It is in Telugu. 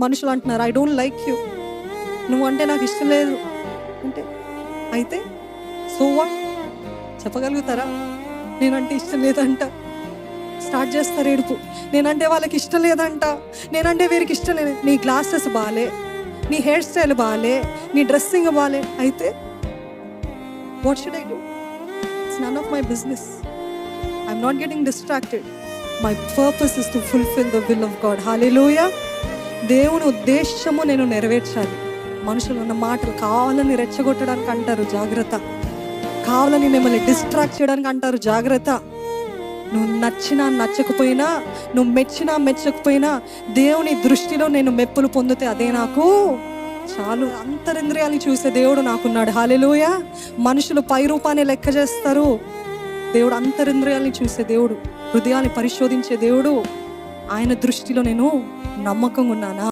మనుషులు అంటున్నారు, ఐ డోంట్ లైక్ యూ, నువ్వు అంటే నాకు ఇష్టం లేదు అంటే, అయితే సో వాట్ చెప్పగలుగుతారా? నేనంటే ఇష్టం లేదంట, స్టార్ట్ చేస్తారు ఏడుపు. నేనంటే వాళ్ళకి ఇష్టం లేదంట, నేనంటే వీరికి ఇష్టం లేదు. నీ గ్లాసెస్ బాలే, నీ హెయిర్ స్టైల్ బాలే, నీ డ్రెస్సింగ్ బాలే, అయితే what should I do? It's none of my business. I'm not getting distracted. My purpose is to fulfil the will of God. Hallelujah. దేవుని ఉద్దేశము నేను నెరవేర్చాలి. మనుషులు ఉన్న మాటలు కావాలని రెచ్చగొట్టడానికి అంటారు, జాగ్రత్త. కావాలని మిమ్మల్ని డిస్ట్రాక్ట్ చేయడానికి అంటారు, జాగ్రత్త. నువ్వు నచ్చినా నచ్చకపోయినా, నువ్వు మెచ్చినా మెచ్చకపోయినా, దేవుని దృష్టిలో నేను మెప్పులు పొందితే అదే నాకు చాలు. అంతరింద్రియాన్ని చూసే దేవుడు నాకున్నాడు. హల్లెలూయా. మనుషులు పై రూపాన్ని లెక్క చేస్తారు, దేవుడు అంతరింద్రియాన్ని చూసే దేవుడు, హృదయాన్ని పరిశోధించే దేవుడు. ఆయన దృష్టిలో నేను నమ్మకంగా ఉన్నానా?